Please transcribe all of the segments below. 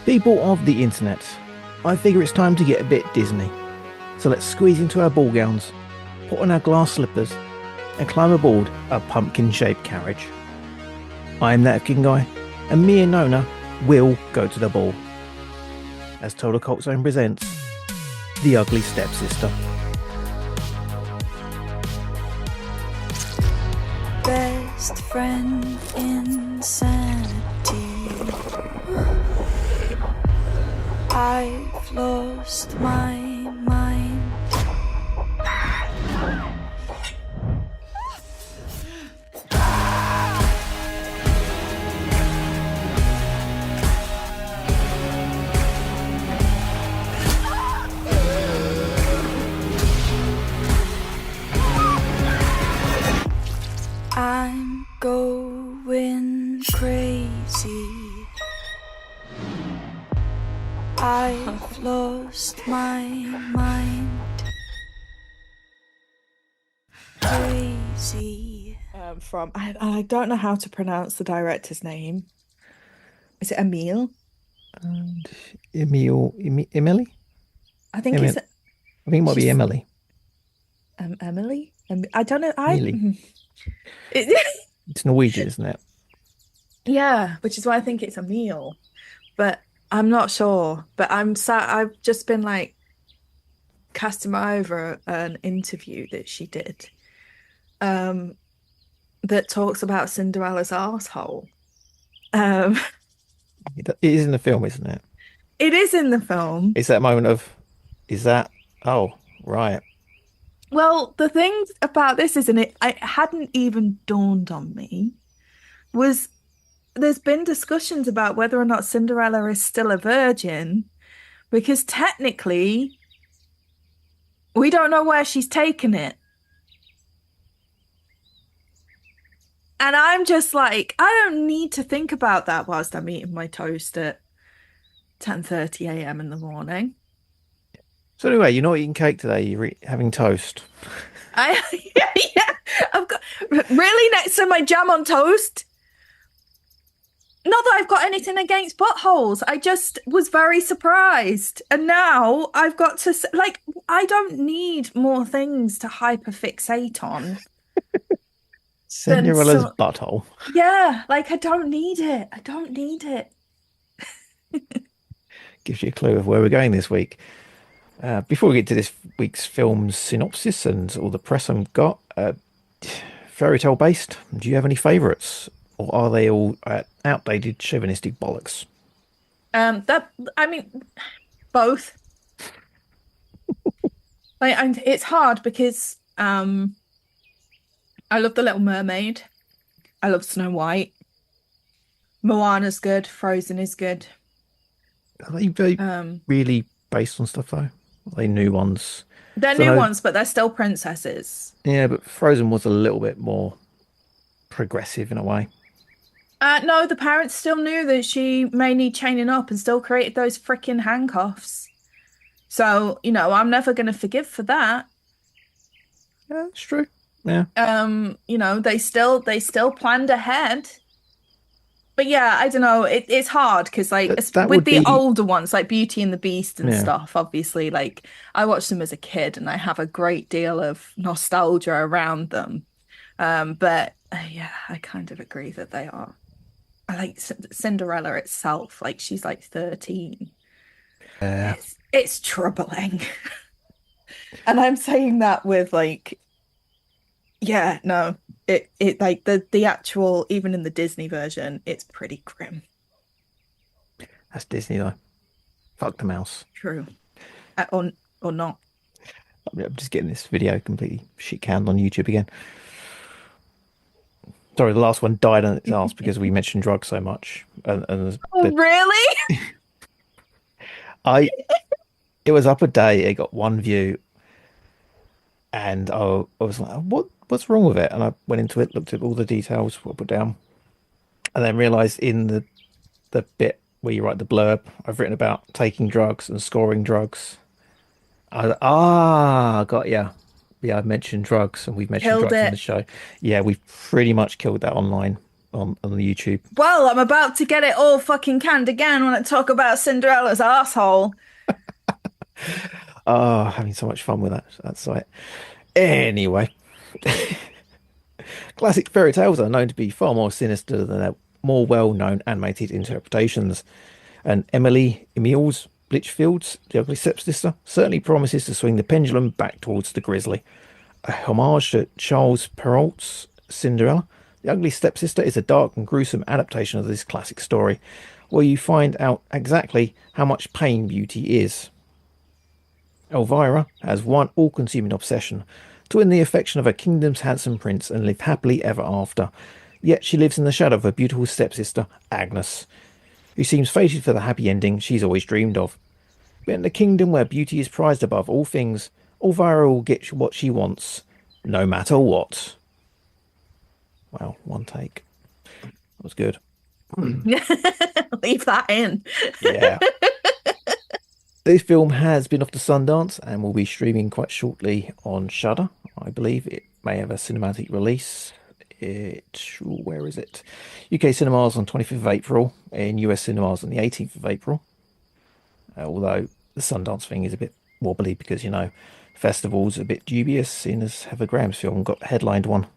People of the internet, I figure it's time to get a bit Disney. So let's squeeze into our ball gowns, put on our glass slippers, and climb aboard a pumpkin-shaped carriage. I'm that King Guy, and me and Nona will go to the ball. As Total Cult Zone presents, The Ugly Stepsister. Best friend insanity. I've lost my mind. I'm going crazy. I've lost my mind. Crazy. I don't know how to pronounce the director's name. Is it Emile? And Emilie? I think Emily. I think it might be Emily. Emily? I don't know. Emilie. It's Norwegian, isn't it? Yeah, which is why I think it's Emile. But I'm not sure. But I've just been like casting my eye over an interview that she did that talks about Cinderella's arsehole. It is in the film, isn't it? It is in the film. It's that moment of, is that? Oh, right. Well, the thing about this isn't it hadn't even dawned on me was there's been discussions about whether or not Cinderella is still a virgin because technically we don't know where she's taken it. And I'm just like, I don't need to think about that whilst I'm eating my toast at 10:30 a.m. in the morning. So anyway, you're not eating cake today, you're having toast. Yeah, I've got really next to my jam on toast. Not that I've got anything against buttholes. I just was very surprised. And now I've got to, like, I don't need more things to hyperfixate on. Cinderella's butthole. Yeah, like I don't need it. I don't need it. Gives you a clue of where we're going this week. Before we get to this week's film's synopsis and all the press I've got, fairy tale based, do you have any favourites? Or are they all outdated chauvinistic bollocks? Both. It's hard because I love The Little Mermaid. I love Snow White. Moana's good. Frozen is good. Are they really based on stuff though? Are they new ones? They're new ones, but they're still princesses. Yeah, but Frozen was a little bit more progressive in a way. No, the parents still knew that she may need chaining up and still created those freaking handcuffs. So, I'm never going to forgive for that. Yeah, it's true. Yeah. They still planned ahead. But yeah, I don't know. It's hard because with the older ones, like Beauty and the Beast and stuff, obviously, like I watched them as a kid and I have a great deal of nostalgia around them. But yeah, I kind of agree that they are. I like Cinderella itself. Like she's like 13. It's troubling. And I'm saying that with like, yeah, no, it like the actual, even in the Disney version, it's pretty grim. That's Disney though. Fuck the mouse. True. Or not. I'm just getting this video completely shit canned on YouTube again. Sorry, the last one died on its ass because we mentioned drugs so much. Really? It was up a day. It got one view, and I was like, "What's wrong with it?" And I went into it, looked at all the details, what I put down, and then realised in the bit where you write the blurb, I've written about taking drugs and scoring drugs. Got ya. Yeah, I've mentioned drugs, and we've mentioned drugs in the show. Yeah, we've pretty much killed that online. on the YouTube. Well, I'm about to get it all fucking canned again when I talk about Cinderella's asshole. Oh, having so much fun with that. That's right. Anyway, classic fairy tales are known to be far more sinister than their more well-known animated interpretations. And Emilie's Blichfeld's The Ugly Stepsister certainly promises to swing the pendulum back towards the grisly. A homage to Charles Perrault's Cinderella, The Ugly Stepsister is a dark and gruesome adaptation of this classic story, where you find out exactly how much pain beauty is. Elvira has one all-consuming obsession: to win the affection of her kingdom's handsome prince and live happily ever after. Yet she lives in the shadow of her beautiful stepsister, Agnes, who seems fated for the happy ending she's always dreamed of. But in a kingdom where beauty is prized above all things, Elvira will get what she wants, no matter what. Wow, one take. That was good. Leave that in. Yeah. This film has been off to Sundance and will be streaming quite shortly on Shudder. I believe it may have a cinematic release. Where is it? UK cinemas on 25th of April, in US cinemas on the 18th of April. Although the Sundance thing is a bit wobbly because, festivals are a bit dubious, seeing as Heather Graham's film got headlined one.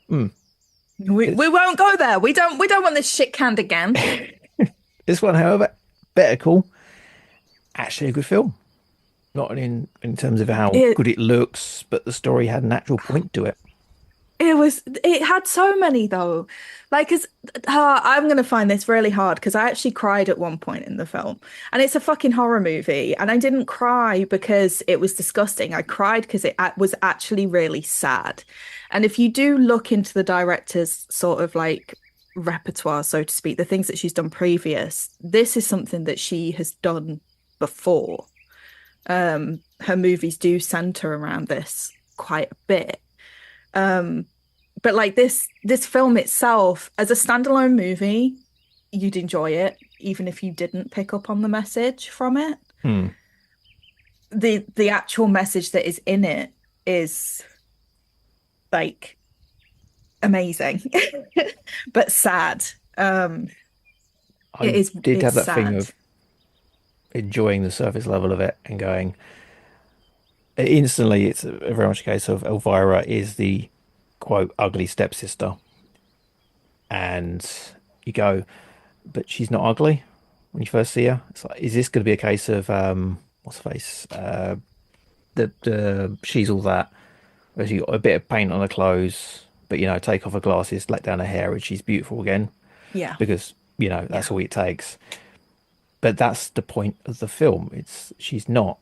We won't go there. We don't want this shit canned again. This one, however, better call. Actually a good film. Not in terms of how good it looks, but the story had an actual point to it. It had so many though. I'm going to find this really hard because I actually cried at one point in the film, and it's a fucking horror movie, and I didn't cry because it was disgusting. I cried because it was actually really sad. And if you do look into the director's sort of repertoire, so to speak, the things that she's done previous, this is something that she has done before. Her movies do center around this quite a bit. But this film itself, as a standalone movie, you'd enjoy it, even if you didn't pick up on the message from it. The actual message that is in it is amazing, but sad. It did have that sad. thing of enjoying the surface level of it and going, instantly it's very much a case of Elvira is the quote ugly stepsister, and you go, but she's not ugly when you first see her. It's like, is this going to be a case of what's her face, that she's all that, where she got a bit of paint on her clothes, but take off her glasses, let down her hair, and she's beautiful again? Yeah, because that's all it takes. But that's the point of the film. She's not.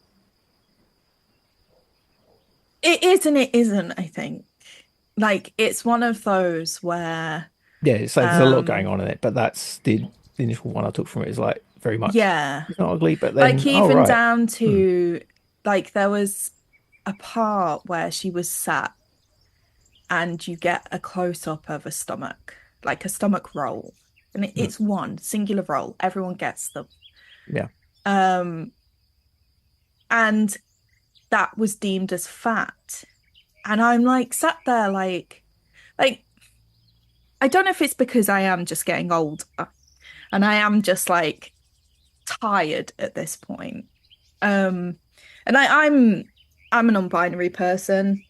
It is and it isn't, I think. It's one of those where... Yeah, so there's a lot going on in it, but that's the initial one I took from it is very much... Yeah. It's not ugly, but then... even down to... there was a part where she was sat and you get a close-up of a stomach, a stomach roll. And it's one singular roll. Everyone gets them. Yeah. And that was deemed as fat, and I'm sat there I don't know if it's because I am just getting older and I am just tired at this point, and I'm a non-binary person.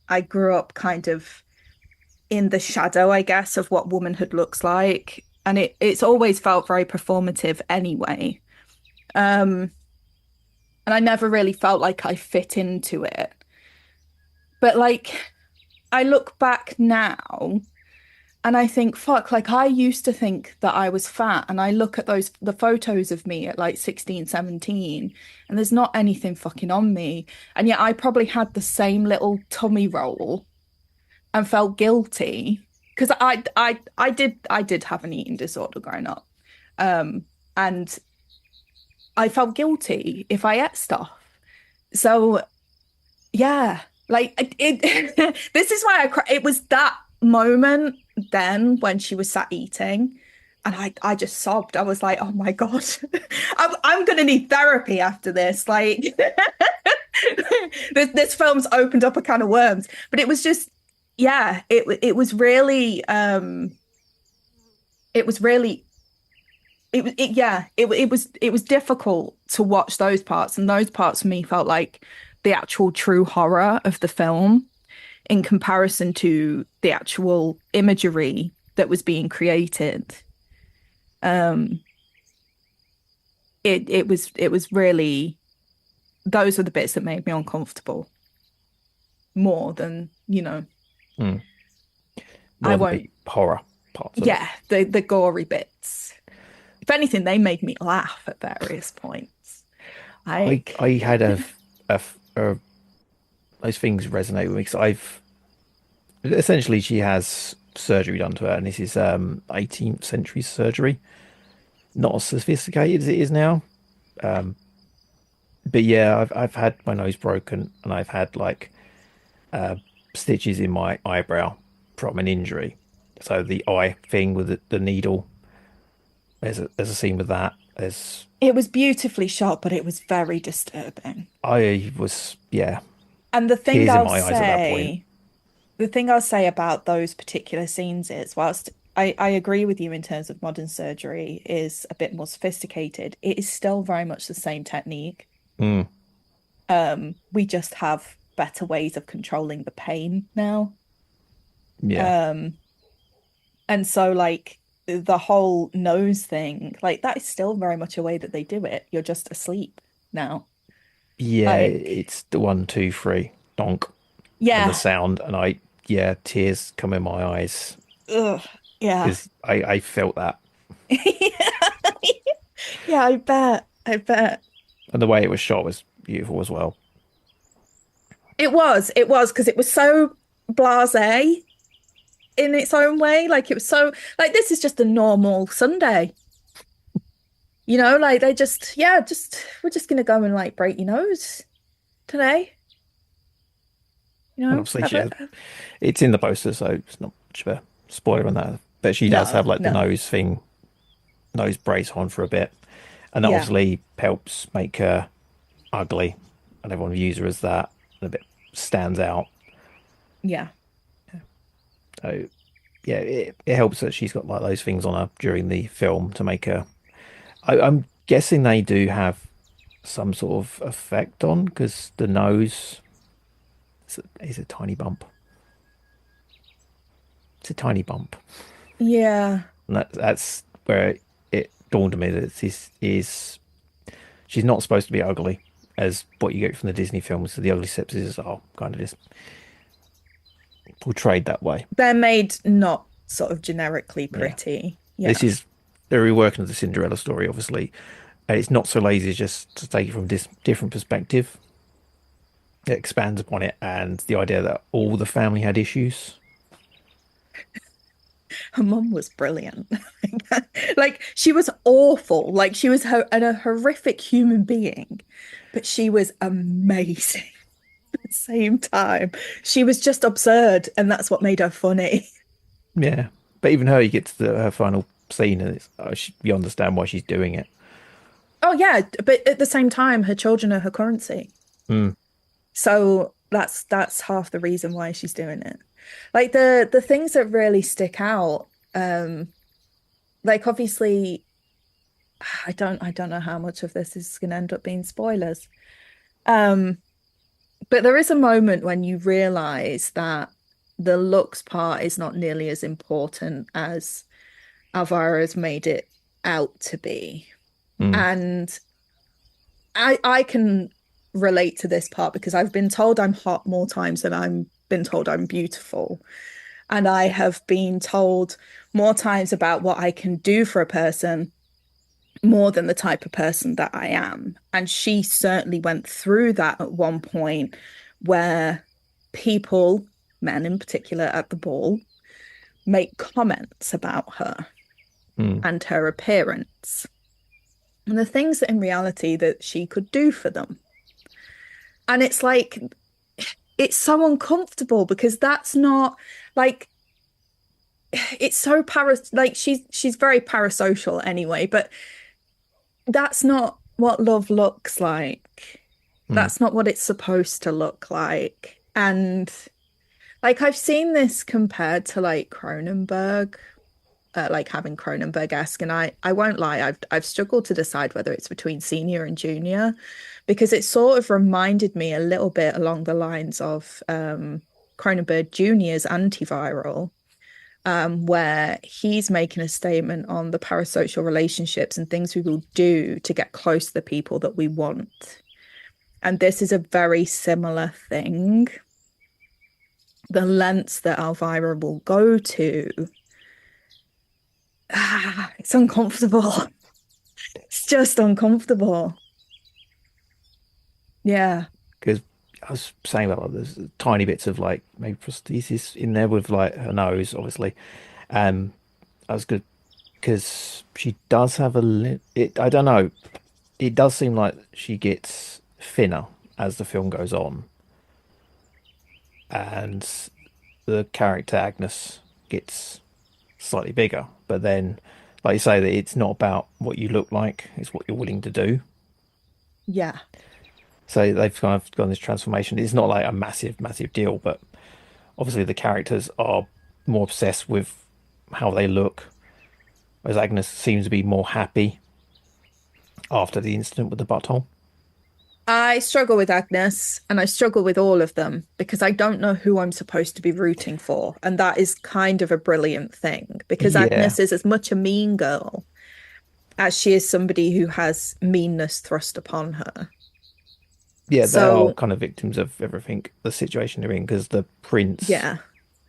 I grew up kind of in the shadow, I guess, of what womanhood looks like, and it's always felt very performative anyway. And I never really felt like I fit into it. But I look back now and I think, fuck, I used to think that I was fat, and I look at the photos of me at 16, 17, and there's not anything fucking on me. And yet I probably had the same little tummy roll and felt guilty because I did have an eating disorder growing up. And I felt guilty if I ate stuff. So, yeah, this is why I cried. It was that moment then when she was sat eating, and I just sobbed. I was like, oh my God, I'm going to need therapy after this. This film's opened up a can of worms. But it was just, yeah, it was really it was really it was difficult to watch those parts, and those parts for me felt like the actual true horror of the film in comparison to the actual imagery that was being created. Um, it was really, those were the bits that made me uncomfortable more than, Mm. I More won't. the horror parts of it. Yeah, the gory bits. If anything, they made me laugh at various points. Like, I had a those things resonate with me because I've essentially she has surgery done to her, and this is 18th century surgery, not as sophisticated as it is now. Um, but yeah, I've had my nose broken, and I've had like stitches in my eyebrow from an injury. So the eye thing with the needle, there's a scene with that. There's it was beautifully shot, but it was very disturbing. I was yeah, And tears in my eyes at that point. the thing I'll say about those particular scenes is, whilst I agree with you in terms of modern surgery is a bit more sophisticated, it is still very much the same technique. Mm, We just have better ways of controlling the pain now. yeah, Um, and so like the whole nose thing, like that is still very much a way that they do it. You're just asleep now. yeah. Like, It's the one, two, three, donk, and the yeah. sound, and yeah, tears come in my eyes Ugh, yeah. because I felt that, Yeah, I bet. I bet. and the way it was shot was beautiful as well. It was because it was so blasé in its own way. Like it was so like this is just a normal Sunday. Like they just we're just gonna go and like break your nose today. And obviously, Have she a, has, it's in the poster, so it's not much of a spoiler on that. But she does no, have like the no. nose brace on for a bit, and that Yeah, obviously helps make her ugly, and everyone views her as that, and a bit stands out. yeah. So yeah, it helps that she's got like those things on her during the film to make her. I'm guessing they do have some sort of effect on because the nose is a tiny bump. It's a tiny bump. Yeah. And that's where it dawned on me that this is she's not supposed to be ugly as what you get from the Disney films. So the ugly stepsisters are kind of just portrayed that way. They're made not sort of generically Yeah. pretty. This Yeah. is they're reworking of the Cinderella story, obviously. And it's not so lazy as just to take it from this different perspective. It expands upon it and the idea that all the family had issues. Her mum was brilliant. Like she was awful. Like she was a horrific human being, but she was amazing at the same time. She was just absurd, and that's what made her funny. Yeah. But even her, you get to her final scene and you understand why she's doing it. Oh yeah, but at the same time, her children are her currency. Mm, So that's half the reason why she's doing it. Like the things that really stick out, like obviously I don't know how much of this is gonna end up being spoilers. Um, but there is a moment when you realize that the looks part is not nearly as important as Alvara's made it out to be. mm, And I can relate to this part because I've been told I'm hot more times than I'm been told I'm beautiful. And I have been told more times about what I can do for a person more than the type of person that I am. And she certainly went through that at one point where people, men in particular at the ball, make comments about her mm. and her appearance and the things that in reality that she could do for them. And it's like it's so uncomfortable because that's not like it's so like she's very parasocial anyway, but that's not what love looks like. Mm. That's not what it's supposed to look like. And Like I've seen this compared to like Cronenberg, like having Cronenberg-esque, and I won't lie, I've struggled to decide whether it's between senior and junior, because it sort of reminded me a little bit along the lines of Cronenberg Jr.'s Antiviral, where he's making a statement on the parasocial relationships and things we will do to get close to the people that we want. And this is a very similar thing. The lengths that Elvira will go to, it's uncomfortable. It's just uncomfortable. Yeah. Because I was saying about like, there's tiny bits of like maybe prosthesis in there with like her nose, obviously. I was good because she does have it. I don't know. It does seem like she gets thinner as the film goes on, and the character Agnes gets slightly bigger. But then, like you say, that it's not about what you look like; it's what you're willing to do. Yeah. So they've kind of gone this transformation. It's not like a massive, massive deal, but obviously the characters are more obsessed with how they look, whereas Agnes seems to be more happy after the incident with the butthole. I struggle with Agnes and I struggle with all of them because I don't know who I'm supposed to be rooting for. And that is kind of a brilliant thing because Yeah, Agnes is as much a mean girl as she is somebody who has meanness thrust upon her. yeah, they are So, kind of victims of everything, the situation they're in, because the prince yeah,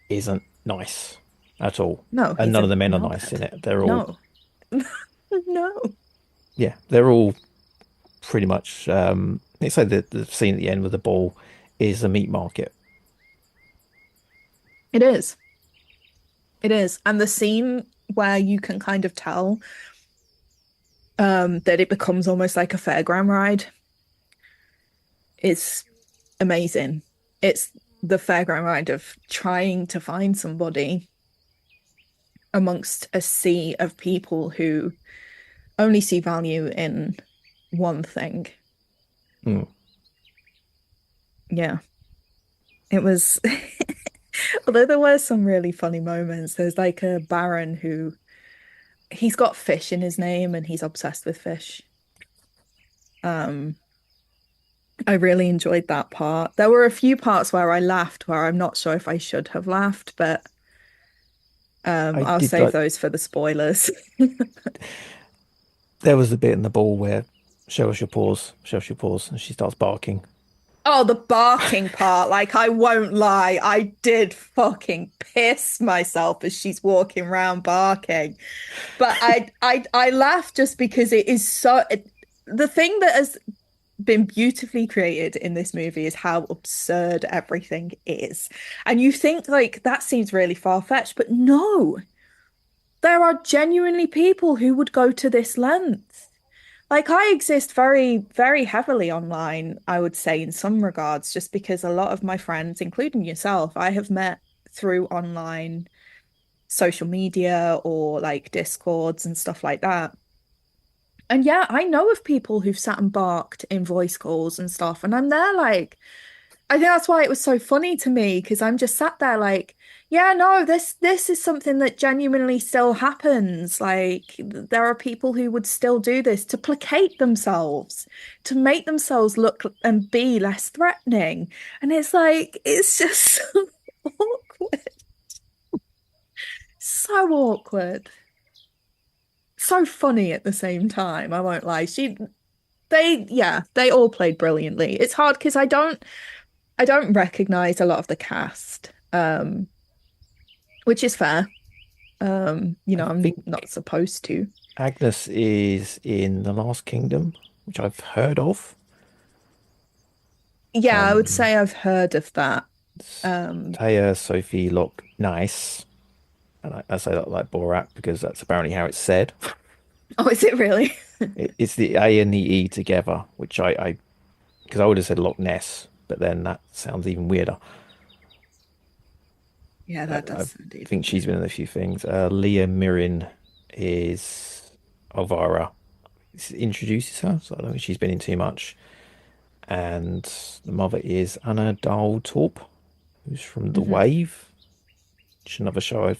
isn't nice at all, no, and he's none a of the men are nice in knobhead. it. They're all, No, no. yeah, they're all pretty much. It's like the scene at the end with the ball is the meat market. It is. It is. And the scene where you can kind of tell that it becomes almost like a fairground ride is amazing. It's the fairground ride of trying to find somebody amongst a sea of people who only see value in one thing. Mm. Yeah, it was, although there were some really funny moments, there's like a baron who he's got fish in his name and he's obsessed with fish. Um, I really enjoyed that part. There were a few parts where I laughed where I'm not sure if I should have laughed, but I I'll did save like those for the spoilers. there was the bit in the ball where show us your paws, and she starts barking. Oh, the barking part. Like, I won't lie, I did fucking piss myself as she's walking around barking. But I laugh just because it is the thing that has been beautifully created in this movie is how absurd everything is. And you think like that seems really far-fetched, but no, there are genuinely people who would go to this length. Like I exist very, very heavily online, I would say, in some regards, just because a lot of my friends, including yourself, I have met through online social media or like discords and stuff like that. And yeah, I know of people who've sat and barked in voice calls and stuff, and I'm there like, I think that's why it was so funny to me because I'm just sat there like, yeah, no, this is something that genuinely still happens. Like there are people who would still do this to placate themselves, to make themselves look and be less threatening. And it's like it's just so awkward. So awkward. So funny at the same time, I won't lie. They all played brilliantly. It's hard because I don't recognize a lot of the cast, which is fair. I I'm think not supposed to. Agnes is in The Last Kingdom, which I've heard of. Yeah, I would Um, say I've heard of that. it's Um, Thea Sofie Loch Næss, and I say that like Borat because that's apparently how it's said. oh, is it really? It's the A and the E together, which because I would have said Loch Ness, but then that sounds even weirder. Yeah, that I does sound think even she's been weirder. in a few things. Lea Myren is Elvira. Introduces her, so I don't think she's been in too much. And the mother is Ane Dahl Torp, who's from The Hmm. Wave, which is another show I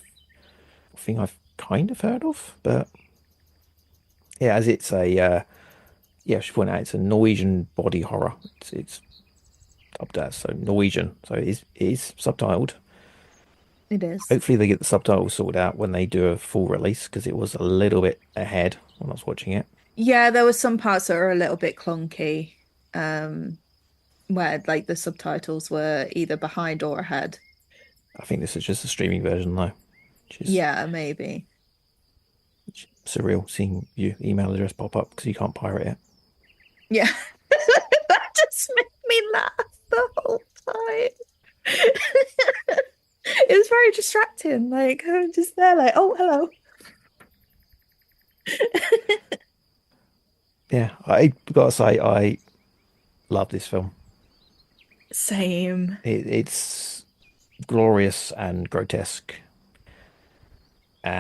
think I've kind of heard of. But yeah, as it's a yeah, I should point out it's a Norwegian body horror. It's up there, so Norwegian, so it is subtitled. It is. Hopefully they get the subtitles sorted out when they do a full release because it was a little bit ahead when I was watching it. Yeah, there was some parts that were a little bit clunky, um, where like the subtitles were either behind or ahead. I think this is just a streaming version though, which is Yeah, maybe. surreal seeing your email address pop up because you can't pirate it. Yeah. That just made me laugh the whole time. It was very distracting. Like I'm just there, like, oh, hello. Yeah, I gotta say I love this film. Same. It's glorious and grotesque,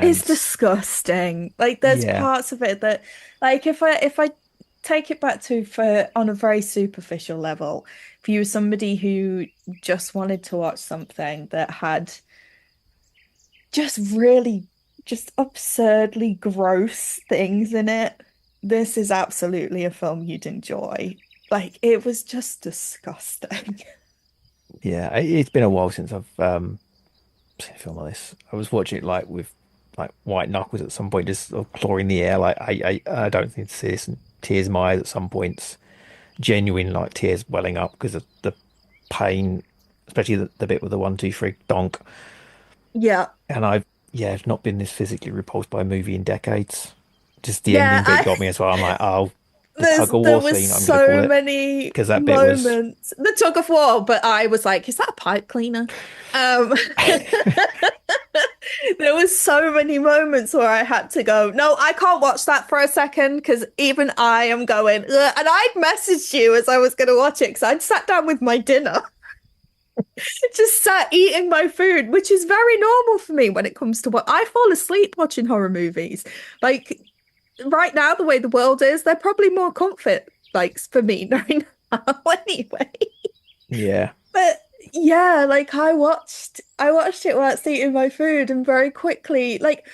It's and disgusting. Like there's yeah, parts of it that like if I take it back to for on a very superficial level, if you were somebody who just wanted to watch something that had just really just absurdly gross things in it, this is absolutely a film you'd enjoy. Like it was just disgusting. yeah, it's been a while since I've seen a film like this. I was watching it like with like white knuckles at some point, just sort of clawing the air. Like I don't need to see this, and tears in my eyes at some points, genuine like tears welling up because of the pain, especially the bit with the 1, 2, 3 donk. Yeah. And I've not been this physically repulsed by a movie in decades. Just the Yeah, ending bit got me as well. I'm like, oh, the tug of there war was scene, I'm gonna call so it, many because that bit was moments. The tug of war, but I was like, is that a pipe cleaner? Um there was so many moments where I had to go, no, I can't watch that for a second because even I am going, "Ugh." And I'd messaged you as I was going to watch it because I'd sat down with my dinner, just sat eating my food, which is very normal for me when it comes to what I fall asleep watching horror movies. Like right now, the way the world is, they're probably more comfort likes for me right now anyway. yeah. But yeah, like I watched it while eating my food and very quickly, like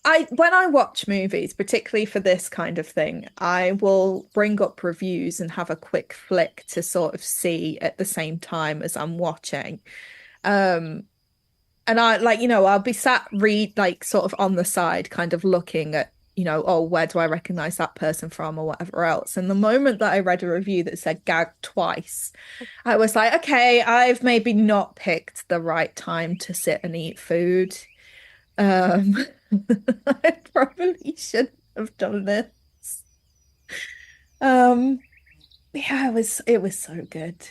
I when I watch movies, particularly for this kind of thing, I will bring up reviews and have a quick flick to sort of see at the same time as I'm watching. Um and I like, I'll be sat read like sort of on the side, kind of looking at, oh, where do I recognize that person from or whatever else. And the moment that I read a review that said gagged twice, I was like, okay, I've maybe not picked the right time to sit and eat food. Um, I probably shouldn't have done this. Um, yeah, it was so good.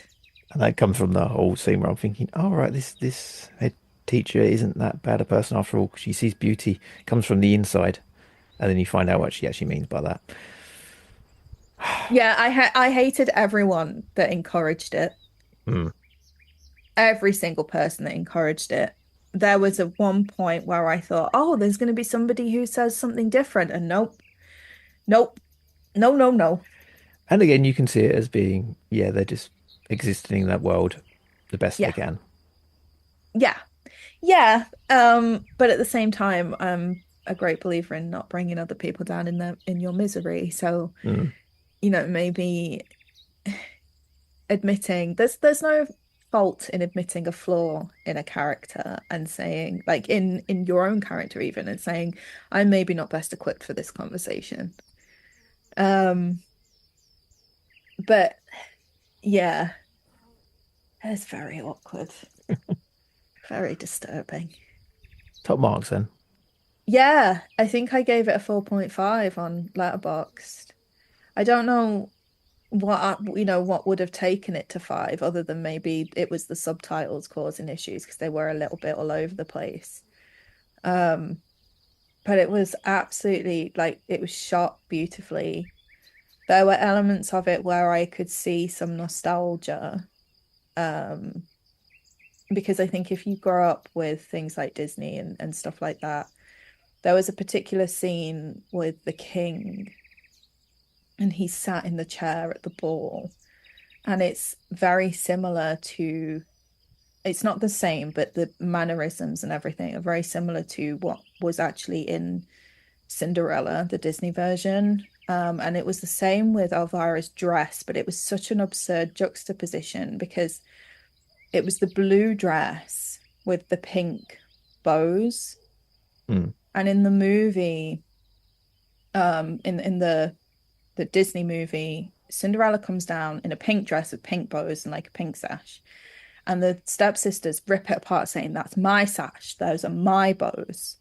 And that comes from the whole scene where I'm thinking, oh, right, this head teacher isn't that bad a person after all, 'cause she sees beauty comes from the inside. And then you find out what she actually means by that. Yeah, I hated everyone that encouraged it. Mm. Every single person that encouraged it. There was at one point where I thought, oh, there's going to be somebody who says something different, and nope, nope, no, no, no. And again, you can see it as being, yeah, they're just existing in that world the best they Yeah, can. yeah, yeah. But at the same time, I'm a great believer in not bringing other people down in your misery. So, Mm. maybe admitting there's no fault in admitting a flaw in a character and saying, like in your own character even, and saying, I'm maybe not best equipped for this conversation. Um, but yeah, it's very awkward, very disturbing. Top marks then. Yeah, I think I gave it a 4.5 on Letterboxd. I don't know what would have taken it to 5, other than maybe it was the subtitles causing issues because they were a little bit all over the place. Um, but it was absolutely like it was shot beautifully. There were elements of it where I could see some nostalgia. Um, because I think if you grow up with things like Disney and stuff like that, there was a particular scene with the king and he sat in the chair at the ball. And it's very similar to it's not the same, but the mannerisms and everything are very similar to what was actually in Cinderella, the Disney version. And it was the same with Elvira's dress, but it was such an absurd juxtaposition because it was the blue dress with the pink bows. And in the movie, in the Disney movie, Cinderella comes down in a pink dress with pink bows and like a pink sash. And the stepsisters rip it apart saying, that's my sash, those are my bows.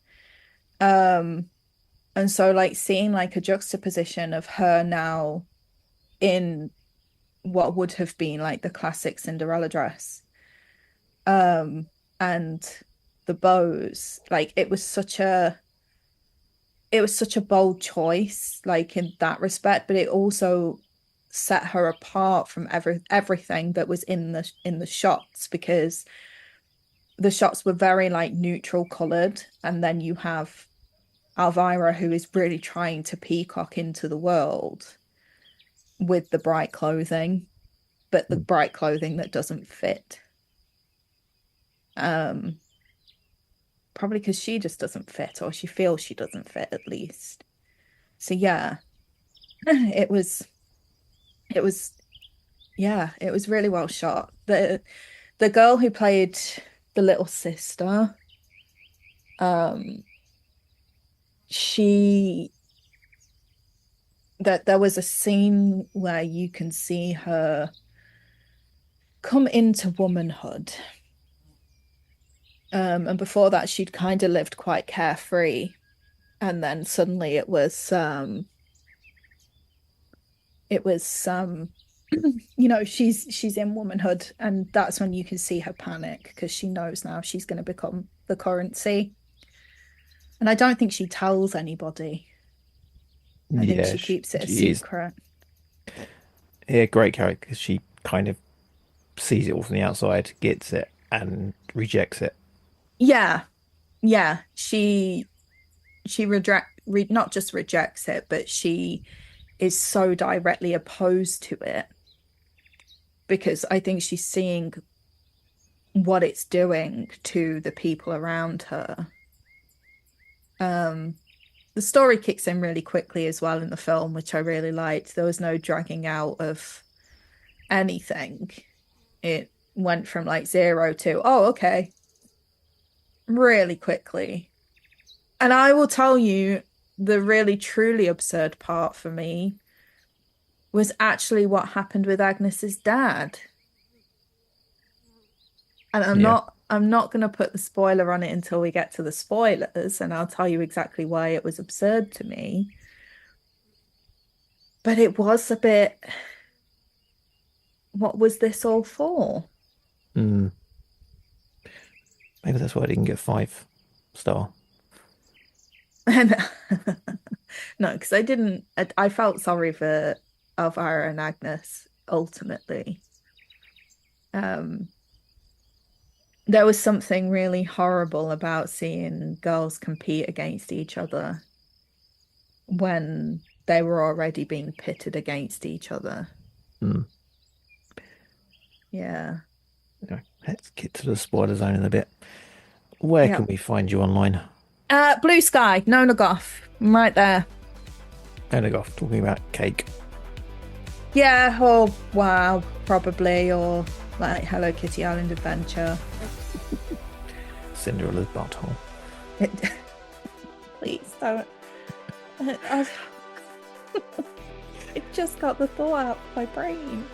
And so like seeing like a juxtaposition of her now in what would have been like the classic Cinderella dress, and the bows, like it was such a bold choice, like in that respect, but it also set her apart from everything that was in the shots, because the shots were very like neutral colored, and then you have Elvira, who is really trying to peacock into the world with the bright clothing, but the bright clothing that doesn't fit. Probably because she just doesn't fit, or she feels she doesn't fit at least. So yeah, it was really well shot. The girl who played the little sister, there was a scene where you can see her come into womanhood. And before that, she'd kind of lived quite carefree. And then suddenly it was you know, she's in womanhood, and that's when you can see her panic, because she knows now she's going to become the currency. And I don't think she tells anybody. I think she keeps it a secret. Yeah, great character, because she kind of sees it all from the outside, gets it, and rejects it. Yeah. She not just rejects it, but she is so directly opposed to it, because I think she's seeing what it's doing to the people around her. The story kicks in really quickly as well in the film, which I really liked. There was no dragging out of anything. It went from like 0 to, oh, okay, really quickly. And I will tell you, the really truly absurd part for me was actually what happened with Agnes's dad. And I'm not going to put the spoiler on it until we get to the spoilers, and I'll tell you exactly why it was absurd to me. But it was a bit, what was this all for? Maybe that's why I didn't get 5-star. No, because I felt sorry for Elvira and Agnes ultimately. There was something really horrible about seeing girls compete against each other when they were already being pitted against each other. Yeah. Anyway, let's get to the spoiler zone in a bit. Where can we find you online? Blue Sky, Nona Goff. I'm right there. Nona Goff, talking about cake. Yeah, or wow, probably, or like Hello Kitty Island Adventure. Cinderella's butthole. Please don't. It just got the thought out of my brain.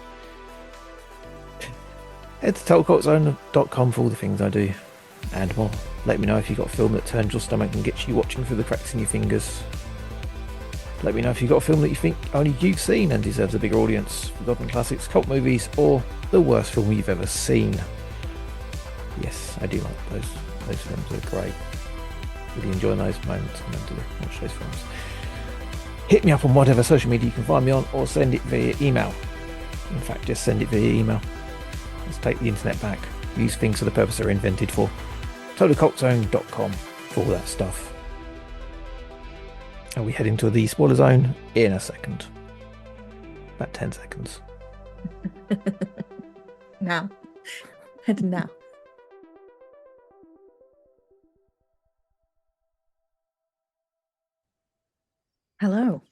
Head to totalcultzone.com for all the things I do and more. Let me know if you've got a film that turns your stomach and gets you watching through the cracks in your fingers. Let me know if you've got a film that you think only you've seen and deserves a bigger audience. Forgotten classics, cult movies, or the worst film you've ever seen. Yes, I do like those films. They're great. Really enjoy those moments when I do watch those films. Hit me up on whatever social media you can find me on, or send it via email. In fact, just send it via email. Let's take the internet back. Use things for the purpose they're invented for. totalcultzone.com for all that stuff. And we head into the spoiler zone in a second. About 10 seconds. Now. Head now. Hello.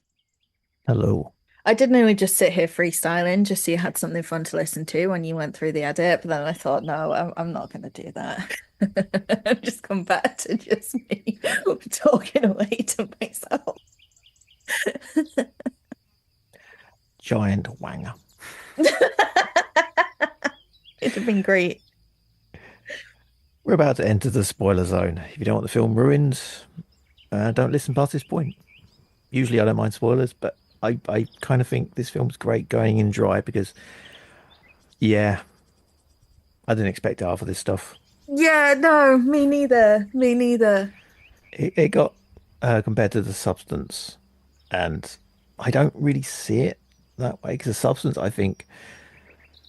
Hello. I did nearly just sit here freestyling just so you had something fun to listen to when you went through the edit, but then I thought, no, I'm not going to do that. Just come back to just me talking away to myself. Giant wanger. It'd have been great. We're about to enter the spoiler zone. If you don't want the film ruined, don't listen past this point. Usually I don't mind spoilers, but I kind of think this film's great going in dry because, yeah, I didn't expect half of this stuff. Yeah, no, me neither. Me neither. It got compared to the substance, and I don't really see it that way because the substance, I think,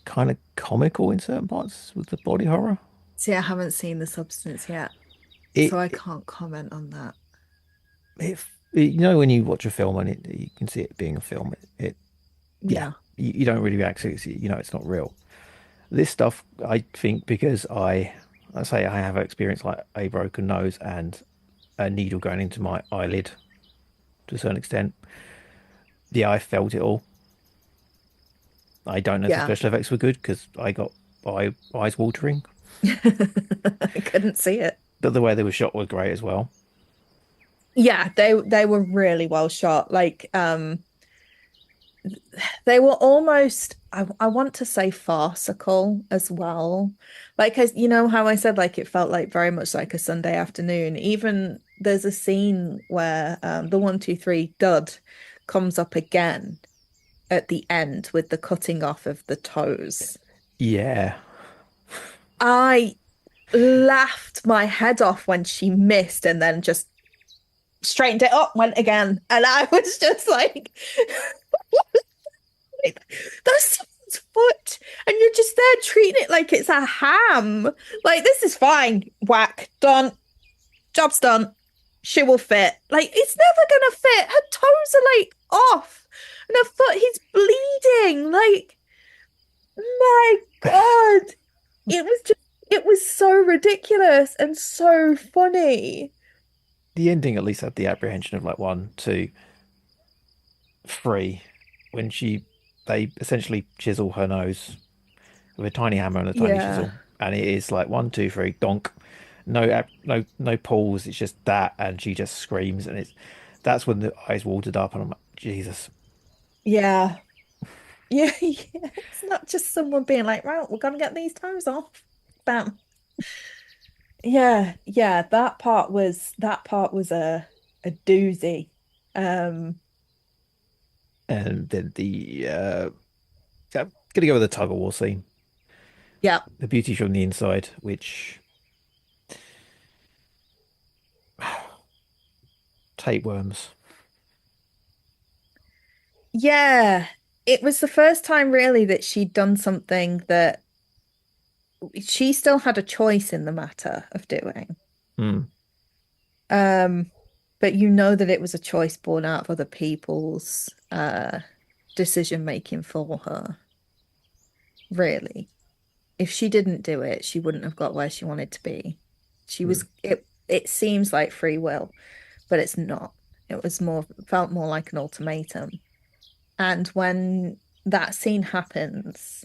kind of comical in certain parts with the body horror. See, I haven't seen The Substance yet, It, so I can't comment on that. you know, when you watch a film and you can see it being a film, yeah, Yeah. you don't really react to it. You know, it's not real. This stuff, I think, because I say I have experience like a broken nose and a needle going into my eyelid to a certain extent. Yeah, I felt it all. I don't know if the Yeah. special effects were good because I got eyes watering, I couldn't see it. but the way they were shot was great as well. Yeah, they were really well shot. Like they were almost I want to say farcical as well. Like as you know how I said like it felt like very much like a Sunday afternoon. Even there's a scene where the 1, 2, 3 dud comes up again at the end with the cutting off of the toes. Yeah, I laughed my head off when she missed and then just straightened it up, went again. And I was just like, that's someone's foot. And you're just there treating it like it's a ham. Like, this is fine. Whack, done. Job's done. She will fit. Like, it's never gonna fit. Her toes are like off. And her foot, he's bleeding. Like, my God. It was so ridiculous and so funny. the ending at least had the apprehension of like 1, 2, 3 when they essentially chisel her nose with a tiny hammer and a tiny Yeah. chisel, and it is like 1, 2, 3, donk. No pause. It's just that, and she just screams, and that's when the eyes watered up, and I'm like, Jesus. Yeah. Yeah. Yeah. It's not just someone being like, right, we're gonna get these toes off. Bam. Yeah, yeah, that part was a doozy. Um, And then I'm gonna go with the tug of war scene, yeah. the beauty from the inside, which tapeworms. Yeah. It was the first time really that she'd done something that she still had a choice in the matter of doing. Hmm. Um, but you know that it was a choice born out of other people's decision making for her, really. If she didn't do it, she wouldn't have got where she wanted to be. She Hmm. was it seems like free will, but it's not. It was more felt more like an ultimatum. And when that scene happens,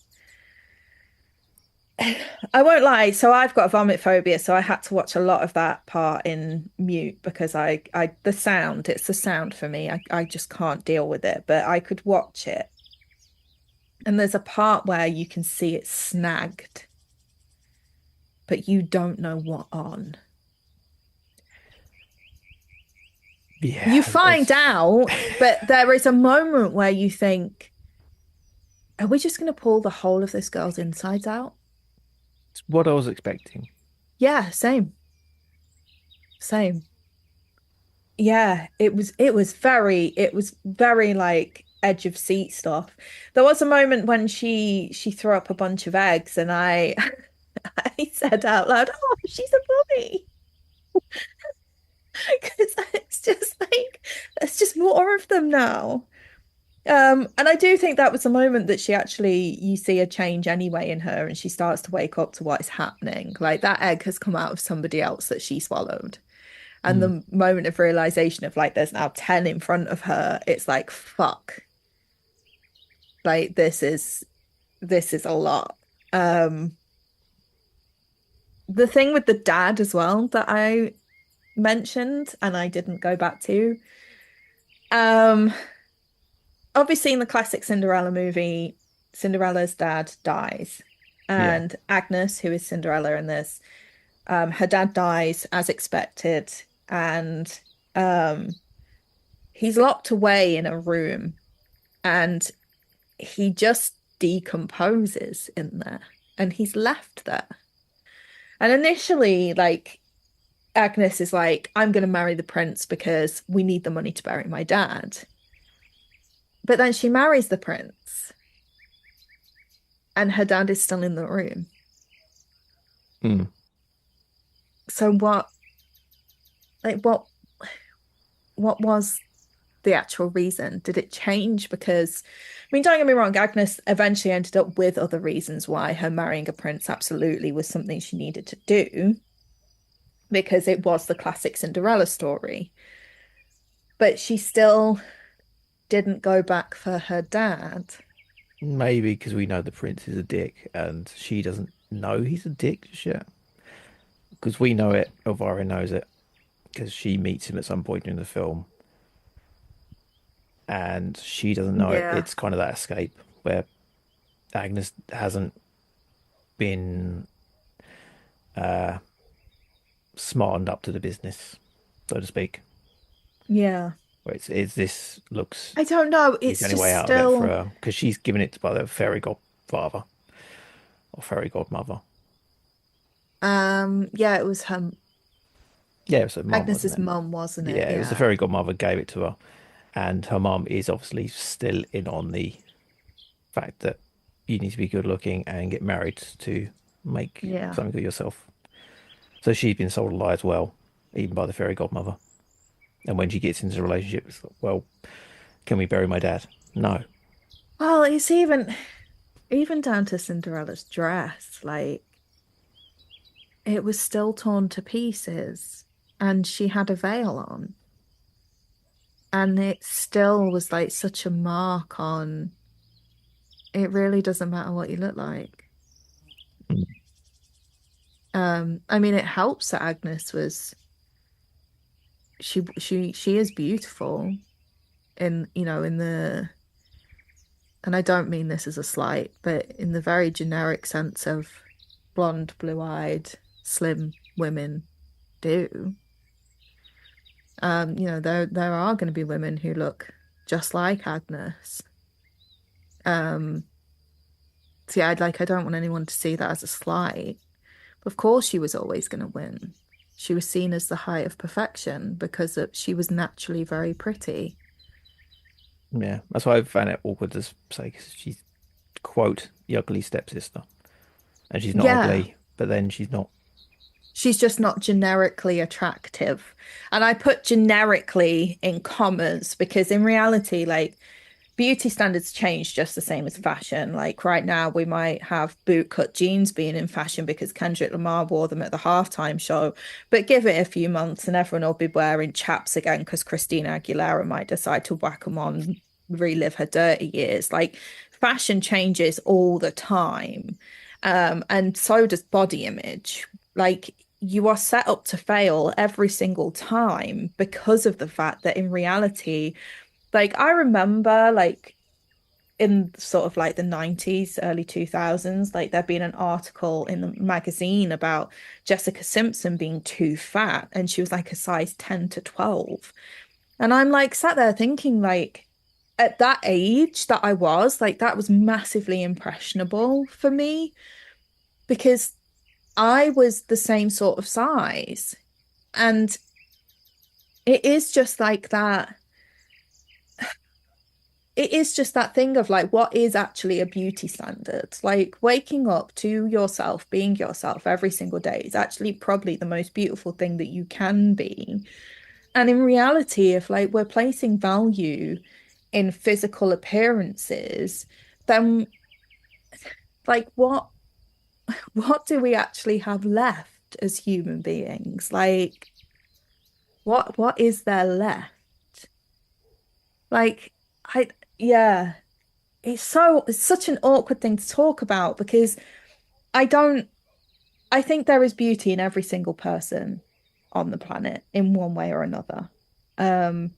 I won't lie. So I've got a vomit phobia, so I had to watch a lot of that part in mute because the sound, it's the sound for me. I just can't deal with it, but I could watch it. And there's a part where you can see it snagged, but you don't know what on. You Yeah, find out, but there is a moment where you think, are we just going to pull the whole of this girl's insides out? it's what I was expecting. Yeah, same. Same. Yeah, it was very like edge of seat stuff. There was a moment when she threw up a bunch of eggs and I I said out loud, "Oh, she's a mummy." Because it's just like there's just more of them now. And I do think that was the moment that she actually you see a change anyway in her and she starts to wake up to what is happening. Like that egg has come out of somebody else that she swallowed. And the moment of realization of like there's now 10 in front of her, it's like, fuck. Like this is a lot. The thing with the dad as well that I mentioned and I didn't go back to. Obviously in the classic Cinderella movie, Cinderella's dad dies. And Agnes, who is Cinderella in this, her dad dies as expected, and he's locked away in a room and he just decomposes in there and he's left there. And initially, like, Agnes is like, I'm going to marry the prince because we need the money to bury my dad. But then she marries the prince and her dad is still in the room. So what was the actual reason? Did it change? Because, I mean, don't get me wrong, Agnes eventually ended up with other reasons why her marrying a prince absolutely was something she needed to do, because it was the classic Cinderella story. But she still didn't go back for her dad. Maybe because we know the prince is a dick and she doesn't know he's a dick just yet. Because we know it, Elvira knows it, because she meets him at some point in the film. And she doesn't know it. It's kind of that escape where Agnes hasn't been smartened up to the business, so to speak. Yeah. Where it's this looks. I don't know. It's the only just way out still... of it for her, because she's given it by the fairy godfather or fairy godmother. Yeah, it was her. Yeah, it was her mum. Agnes's mum, wasn't it? Yeah, it was the fairy godmother gave it to her, and her mum is obviously still in on the fact that you need to be good looking and get married to make something of yourself. So she's been sold a lie as well, even by the fairy godmother. And when she gets into the relationship, it's like, well, can we bury my dad? No. Well, it's even down to Cinderella's dress. Like, it was still torn to pieces and she had a veil on. And it still was like such a mark on, it really doesn't matter what you look like. I mean, it helps that Agnes was... she is beautiful in the, and I don't mean this as a slight, but in the very generic sense of blonde, blue-eyed, slim women do. There are going to be women who look just like Agnes. So yeah, I don't want anyone to see that as a slight. But of course she was always going to win. She was seen as the height of perfection because she was naturally very pretty. Yeah, that's why I found it awkward to say, because she's, quote, the ugly stepsister. And she's not ugly, but then she's not. She's just not generically attractive. And I put generically in commas because in reality, like, beauty standards change just the same as fashion. Like right now, we might have bootcut jeans being in fashion because Kendrick Lamar wore them at the halftime show. But give it a few months and everyone will be wearing chaps again because Christina Aguilera might decide to whack them on, relive her dirty years. Like, fashion changes all the time. And so does body image. Like, you are set up to fail every single time because of the fact that in reality, like, I remember, like, in sort of like the 90s, early 2000s, like, there'd been an article in the magazine about Jessica Simpson being too fat, and she was like a size 10 to 12. And I'm like sat there thinking, like, at that age that I was, like, that was massively impressionable for me because I was the same sort of size. And it is just like that. It is just that thing of like, what is actually a beauty standard? Like, waking up to yourself, being yourself every single day is actually probably the most beautiful thing that you can be. And in reality, if like we're placing value in physical appearances, then like what do we actually have left as human beings? Like, What is there left? Like, I yeah, it's such an awkward thing to talk about because I don't I think there is beauty in every single person on the planet in one way or another. Um,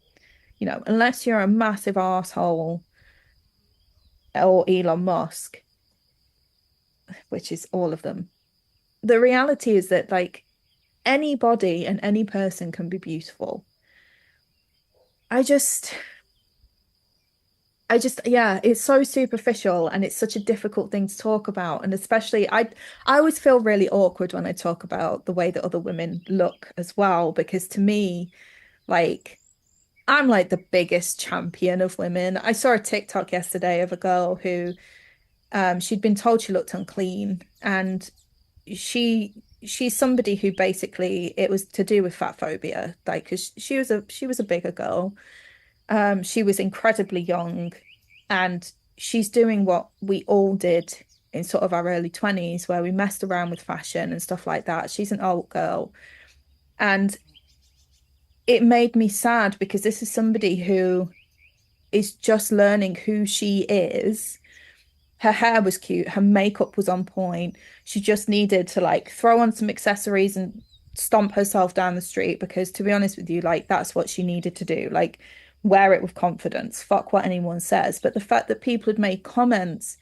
unless you're a massive asshole or Elon Musk, which is all of them. The reality is that like anybody and any person can be beautiful. I just yeah, it's so superficial and it's such a difficult thing to talk about. And especially I always feel really awkward when I talk about the way that other women look as well, because to me, like I'm like the biggest champion of women. I saw a TikTok yesterday of a girl who she'd been told she looked unclean, and she's somebody who basically it was to do with fat phobia, like because she was a bigger girl. She was incredibly young, and she's doing what we all did in sort of our early 20s, where we messed around with fashion and stuff like that. She's an old girl, and it made me sad because this is somebody who is just learning who she is. Her hair was cute, her makeup was on point. She just needed to like throw on some accessories and stomp herself down the street because, to be honest with you, like that's what she needed to do. Like wear it with confidence. Fuck what anyone says. But the fact that people had made comments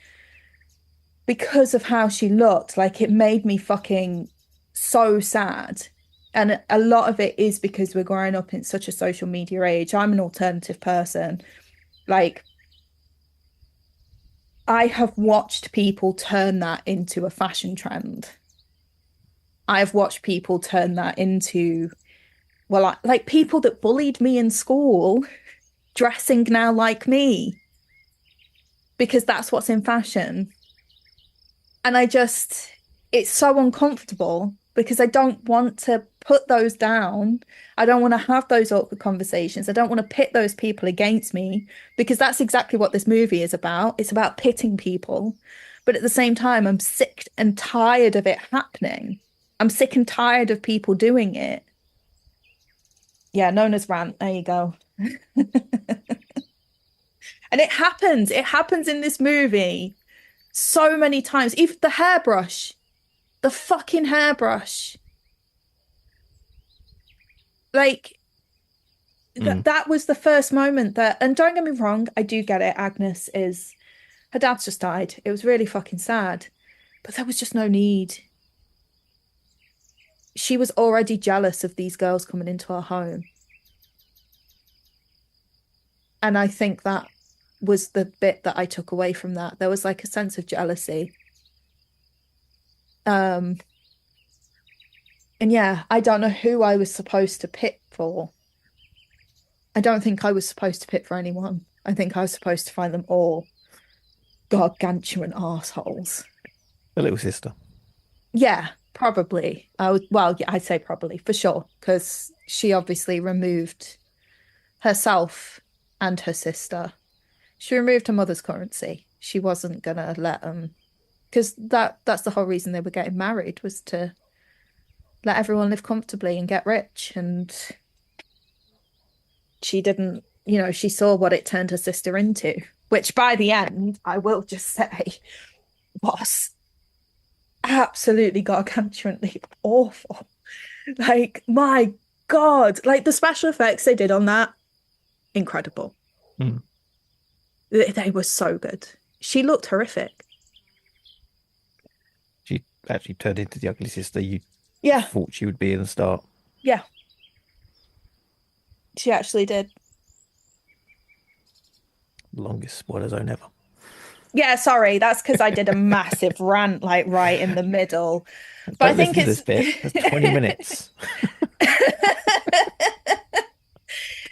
because of how she looked, like it made me fucking so sad. And a lot of it is because we're growing up in such a social media age. I'm an alternative person. Like, I have watched people turn that into a fashion trend. I've watched people turn that into, well, like people that bullied me in school dressing now like me because that's what's in fashion. And it's so uncomfortable because I don't want to put those down. I don't want to have those awkward conversations. I don't want to pit those people against me because that's exactly what this movie is about. It's about pitting people. But at the same time, I'm sick and tired of it happening. I'm sick and tired of people doing it. Yeah, Nona's rant. There you go. And it happens. It happens in this movie so many times. Even the hairbrush. The fucking hairbrush. Like, that was the first moment that, and don't get me wrong, I do get it. Agnes is, her dad's just died. It was really fucking sad. But there was just no need. She was already jealous of these girls coming into her home. And I think that was the bit that I took away from that. There was like a sense of jealousy. And yeah, I don't know who I was supposed to pit for. I don't think I was supposed to pit for anyone. I think I was supposed to find them all gargantuan assholes. The little sister. Yeah, probably. Well, yeah, I'd say probably for sure, because she obviously removed herself and her sister. She removed her mother's currency. She wasn't gonna let them, because that's the whole reason they were getting married, was to let everyone live comfortably and get rich. And she didn't, she saw what it turned her sister into, which by the end, I will just say, was absolutely gargantuanly awful. Like, my God, like the special effects they did on that, incredible. They were so good. She looked horrific. She actually turned into the ugly sister you Yeah. thought she would be in the start. Yeah. She actually did. Longest spoiler zone ever. Yeah, sorry, that's because I did a massive rant like right in the middle. But I think it's this bit. That's 20 minutes.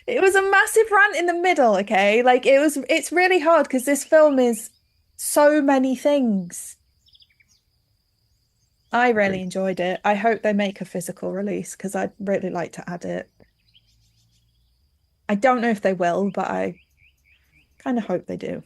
It was a massive rant in the middle, okay? Like it's really hard because this film is so many things. I really enjoyed it. I hope they make a physical release because I'd really like to add it. I don't know if they will, but I kind of hope they do.